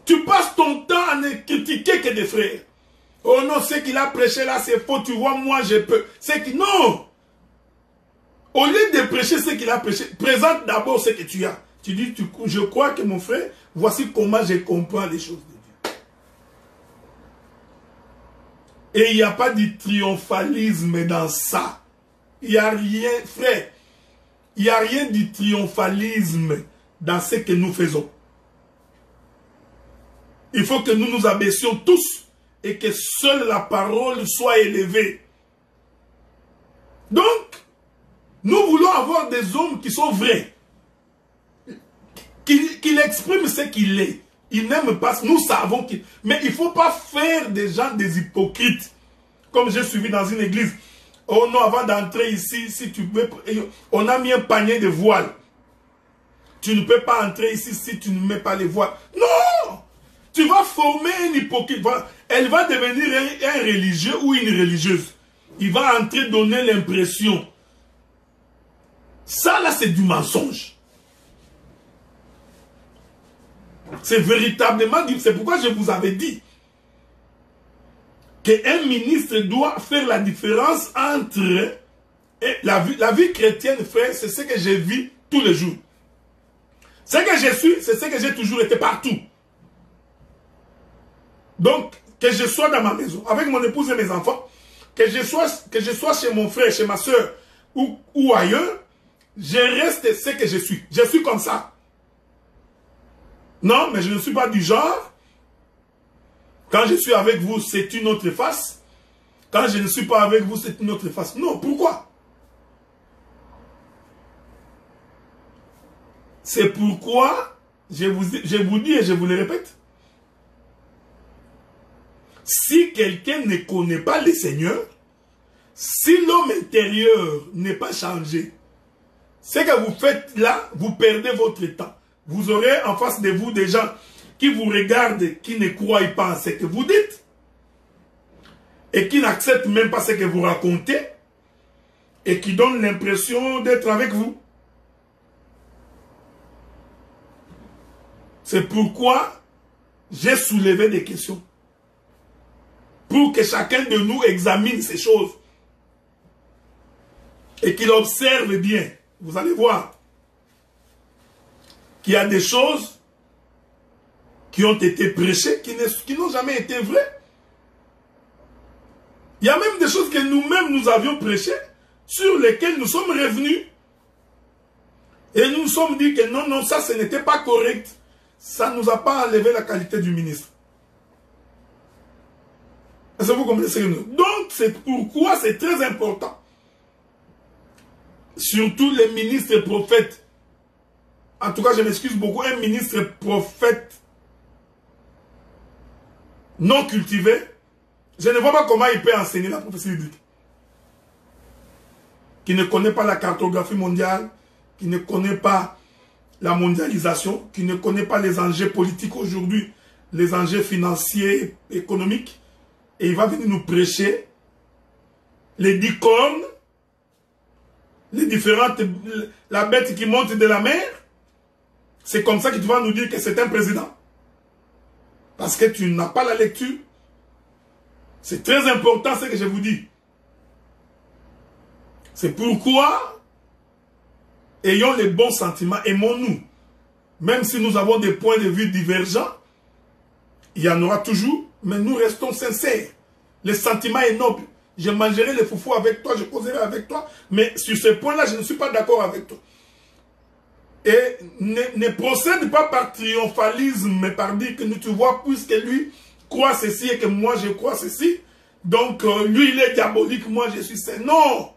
Tu passes ton temps à ne critiquer que des frères. Oh non, ce qu'il a prêché là, c'est faux, tu vois, moi je peux. Non. Au lieu de prêcher ce qu'il a prêché, présente d'abord ce que tu as. Tu dis, je crois que mon frère, voici comment je comprends les choses de Dieu. Et il n'y a pas de triomphalisme dans ça. Il n'y a rien, frère. Il n'y a rien de triomphalisme dans ce que nous faisons. Il faut que nous nous abaissions tous et que seule la parole soit élevée. Donc, nous voulons avoir des hommes qui sont vrais. Qu'il exprime ce qu'il est. Il n'aime pas, nous savons qu'il... Mais il ne faut pas faire des gens des hypocrites. Comme j'ai suivi dans une église. Oh non, avant d'entrer ici, si tu veux... On a mis un panier de voiles. Tu ne peux pas entrer ici si tu ne mets pas les voiles. Non! Tu vas former un hypocrite. Voilà. Elle va devenir un religieux ou une religieuse. Il va entrer donner l'impression Ça, là, c'est du mensonge. C'est véritablement dit. C'est pourquoi je vous avais dit qu'un ministre doit faire la différence entre la vie chrétienne, frère, c'est ce que je vis tous les jours. Ce que je suis, c'est ce que j'ai toujours été partout. Donc, que je sois dans ma maison, avec mon épouse et mes enfants, que je sois chez mon frère, chez ma soeur, ou ailleurs, je reste ce que je suis. Je suis comme ça. Non, mais je ne suis pas du genre. Quand je suis avec vous, c'est une autre face. Quand je ne suis pas avec vous, c'est une autre face. Non, pourquoi? C'est pourquoi, je vous dis et je vous le répète, si quelqu'un ne connaît pas le Seigneur, si l'homme intérieur n'est pas changé, ce que vous faites là, vous perdez votre temps. Vous aurez en face de vous des gens qui vous regardent, qui ne croient pas en ce que vous dites, et qui n'acceptent même pas ce que vous racontez, et qui donnent l'impression d'être avec vous. C'est pourquoi j'ai soulevé des questions. Pour que chacun de nous examine ces choses. Et qu'il observe bien. Vous allez voir qu'il y a des choses qui ont été prêchées, qui n'ont jamais été vraies. Il y a même des choses que nous-mêmes nous avions prêchées, sur lesquelles nous sommes revenus. Et nous nous sommes dit que non, non, ça, ce n'était pas correct. Ça ne nous a pas enlevé la qualité du ministre. Est-ce que vous comprenez ce que nous... Donc, c'est pourquoi c'est très important. Surtout les ministres et prophètes. En tout cas, je m'excuse beaucoup. Un ministre prophète non cultivé, je ne vois pas comment il peut enseigner la prophétie biblique. Qui ne connaît pas la cartographie mondiale, qui ne connaît pas la mondialisation, qui ne connaît pas les enjeux politiques aujourd'hui, les enjeux financiers, économiques, et il va venir nous prêcher les 10 cornes, les différentes, la bête qui monte de la mer. C'est comme ça que tu vas nous dire que c'est un président. Parce que tu n'as pas la lecture. C'est très important ce que je vous dis. C'est pourquoi, ayons les bons sentiments, aimons-nous. Même si nous avons des points de vue divergents, il y en aura toujours, mais nous restons sincères. Le sentiment est noble. Je mangerai les foufous avec toi, je causerai avec toi, mais sur ce point-là, je ne suis pas d'accord avec toi. Et ne procède pas par triomphalisme, mais par dire que tu vois, puisque lui croit ceci et que moi je crois ceci, donc lui il est diabolique, moi je suis saint. Non!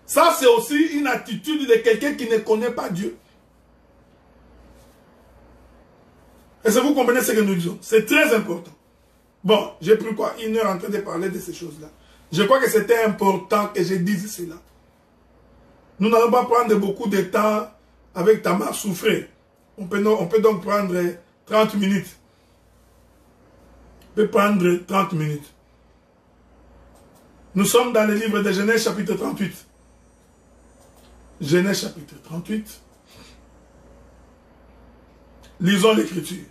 Ça c'est aussi une attitude de quelqu'un qui ne connaît pas Dieu. Est-ce que vous comprenez ce que nous disons? C'est très important. Bon, j'ai pris quoi? 1 heure en train de parler de ces choses-là. Je crois que c'était important que je dise cela. Nous n'allons pas prendre beaucoup de temps avec Tamar Souffré. On peut donc prendre 30 minutes. On peut prendre 30 minutes. Nous sommes dans le livre de Genèse chapitre 38. Genèse chapitre 38. Lisons l'écriture.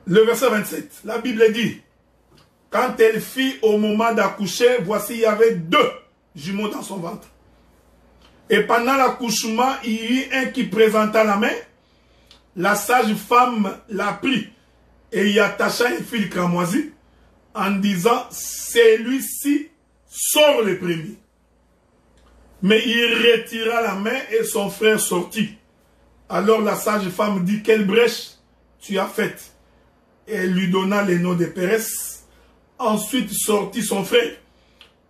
Le verset 27. La Bible dit: quand elle fit au moment d'accoucher, voici il y avait 2 jumeaux dans son ventre. Et pendant l'accouchement, il y eut un qui présenta la main. La sage-femme l'a pris et y attacha un fil cramoisi en disant: celui-ci sort le premier. Mais il retira la main et son frère sortit. Alors la sage-femme dit: quelle brèche tu as faite? Et elle lui donna les noms de Pérez. Ensuite sortit son frère,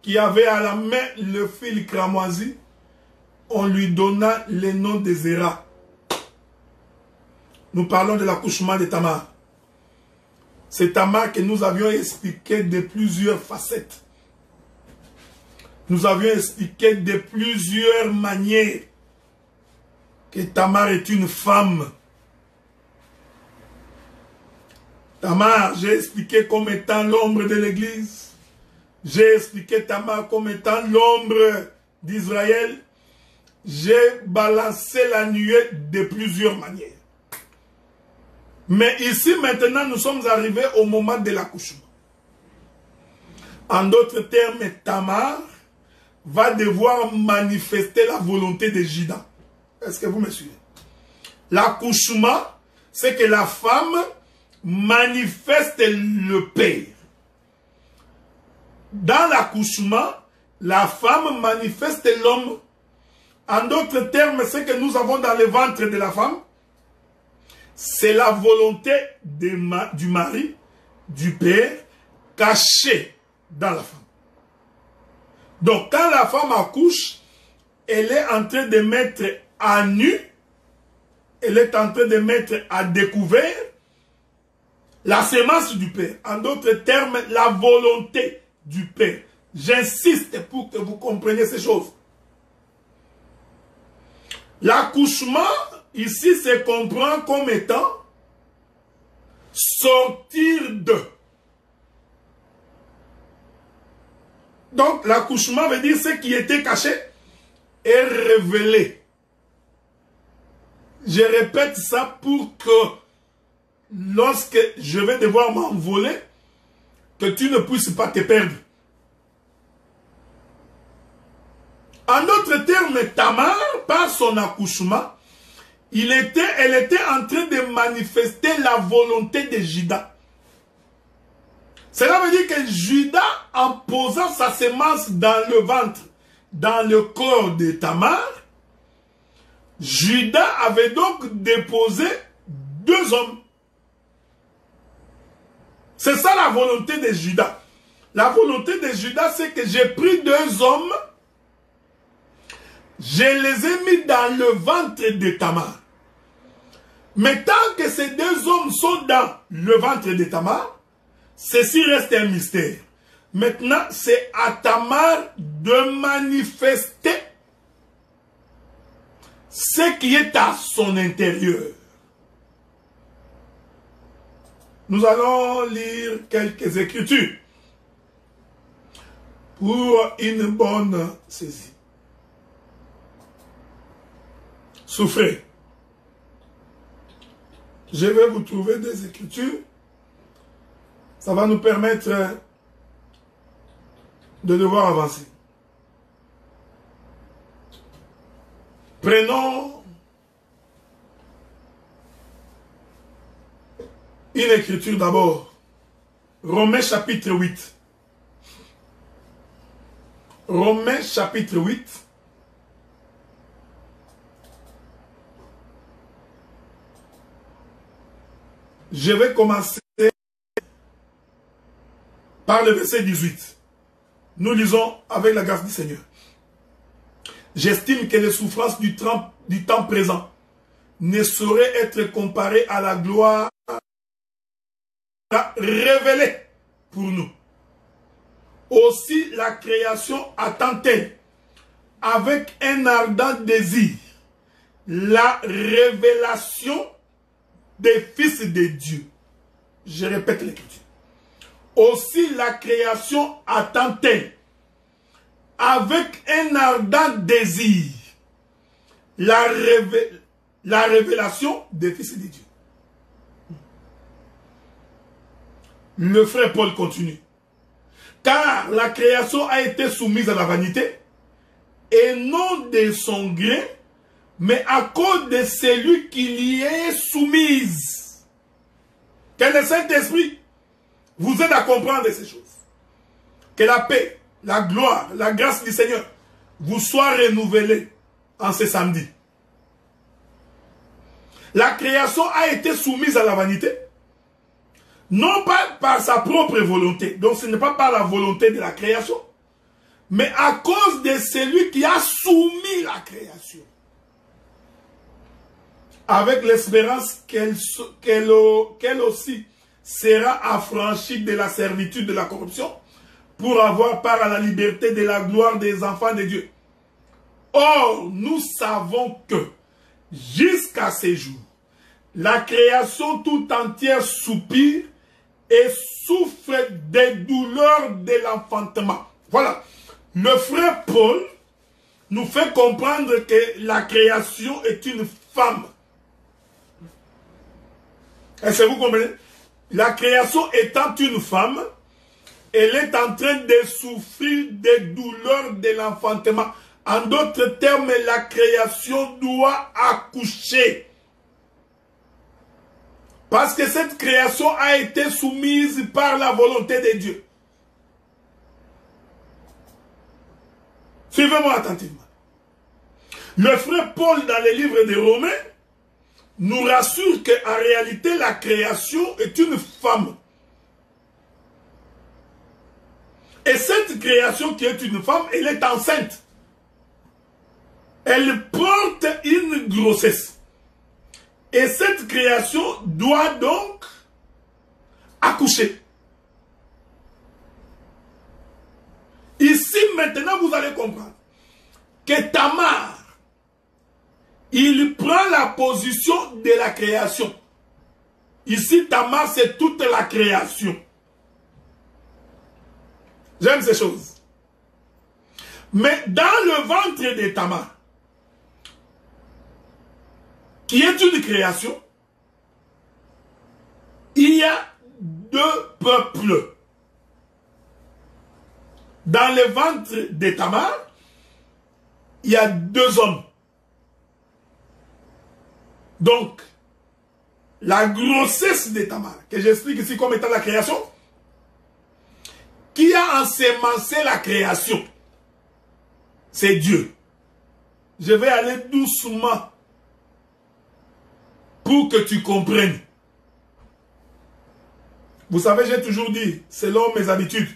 qui avait à la main le fil cramoisi. On lui donna les noms de Zéra. Nous parlons de l'accouchement de Tamar. C'est Tamar que nous avions expliqué de plusieurs facettes. Nous avions expliqué de plusieurs manières que Tamar est une femme. Tamar, j'ai expliqué comme étant l'ombre de l'église. J'ai expliqué Tamar comme étant l'ombre d'Israël. J'ai balancé la nuée de plusieurs manières. Mais ici, maintenant, nous sommes arrivés au moment de l'accouchement. En d'autres termes, Tamar va devoir manifester la volonté de Juda. Est-ce que vous me suivez? L'accouchement, c'est que la femme manifeste le père. Dans l'accouchement, la femme manifeste l'homme. En d'autres termes, ce que nous avons dans le ventre de la femme, c'est la volonté du mari, du père, cachée dans la femme. Donc, quand la femme accouche, elle est en train de mettre à nu, elle est en train de mettre à découvert la sémence du père. En d'autres termes, la volonté du père. J'insiste pour que vous compreniez ces choses. L'accouchement, ici, se comprend comme étant sortir de. Donc, l'accouchement veut dire ce qui était caché est révélé. Je répète ça pour que lorsque je vais devoir m'envoler, que tu ne puisses pas te perdre. En d'autres termes, Tamar, par son accouchement, elle était en train de manifester la volonté de Juda. Cela veut dire que Juda, en posant sa sémence dans le ventre, dans le corps de Tamar, Juda avait donc déposé 2 hommes. C'est ça la volonté de Juda. La volonté de Juda, c'est que j'ai pris 2 hommes, je les ai mis dans le ventre de Tamar. Mais tant que ces 2 hommes sont dans le ventre de Tamar, ceci reste un mystère. Maintenant, c'est à Tamar de manifester ce qui est à son intérieur. Nous allons lire quelques écritures pour une bonne saisie. Souffrez. Je vais vous trouver des écritures. Ça va nous permettre de devoir avancer. Prenons une écriture d'abord. Romains chapitre 8. Romains chapitre 8. Je vais commencer par le verset 18. Nous lisons avec la grâce du Seigneur. J'estime que les souffrances du temps présent ne sauraient être comparées à la gloire révélée pour nous. Aussi la création attend-elle avec un ardent désir la révélation des fils de Dieu. Je répète l'écriture. Aussi la création attend-elle avec un ardent désir la révélation des fils de Dieu. Le frère Paul continue. Car la création a été soumise à la vanité, et non de son gré, mais à cause de celui qui l'y est soumise. Que le Saint-Esprit vous aide à comprendre ces choses. Que la paix, la gloire, la grâce du Seigneur vous soit renouvelée en ce samedi. La création a été soumise à la vanité, non pas par sa propre volonté, donc ce n'est pas par la volonté de la création, mais à cause de celui qui a soumis la création. Avec l'espérance qu'elle aussi sera affranchie de la servitude de la corruption pour avoir part à la liberté de la gloire des enfants de Dieu. Or, nous savons que jusqu'à ce jour, la création tout entière soupire et souffre des douleurs de l'enfantement. Voilà. Le frère Paul nous fait comprendre que la création est une femme. Est-ce que vous comprenez? La création étant une femme, elle est en train de souffrir des douleurs de l'enfantement. En d'autres termes, la création doit accoucher. Parce que cette création a été soumise par la volonté de Dieu. Suivez-moi attentivement. Le frère Paul, dans les livres des Romains, nous rassure qu'en réalité, la création est une femme. Et cette création qui est une femme, elle est enceinte. Elle porte une grossesse. Et cette création doit donc accoucher. Ici, maintenant, vous allez comprendre que Tamar, il prend la position de la création. Ici, Tamar, c'est toute la création. J'aime ces choses. Mais dans le ventre de Tamar, qui est une création, il y a deux peuples. Dans le ventre de Tamar, il y a deux hommes. Donc, la grossesse de Tamar, que j'explique ici comme étant la création, qui a ensemencé la création, c'est Dieu. Je vais aller doucement pour que tu comprennes. Vous savez, j'ai toujours dit, selon mes habitudes,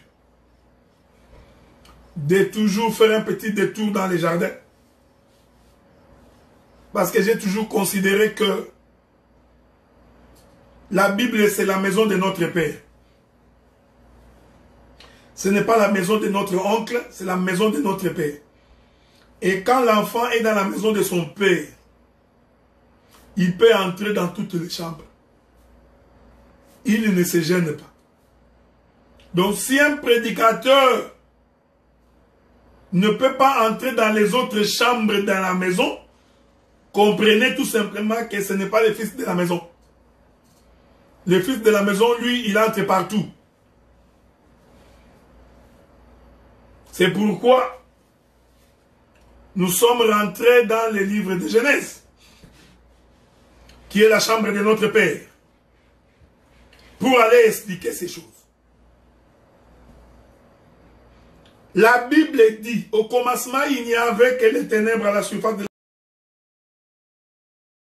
de toujours faire un petit détour dans les jardins. Parce que j'ai toujours considéré que la Bible, c'est la maison de notre Père. Ce n'est pas la maison de notre oncle, c'est la maison de notre Père. Et quand l'enfant est dans la maison de son Père, il peut entrer dans toutes les chambres. Il ne se gêne pas. Donc si un prédicateur ne peut pas entrer dans les autres chambres de la maison, comprenez tout simplement que ce n'est pas le fils de la maison. Le fils de la maison, lui, il entre partout. C'est pourquoi nous sommes rentrés dans les livres de Genèse, qui est la chambre de notre Père, pour aller expliquer ces choses. La Bible dit, au commencement, il n'y avait que les ténèbres à la surface de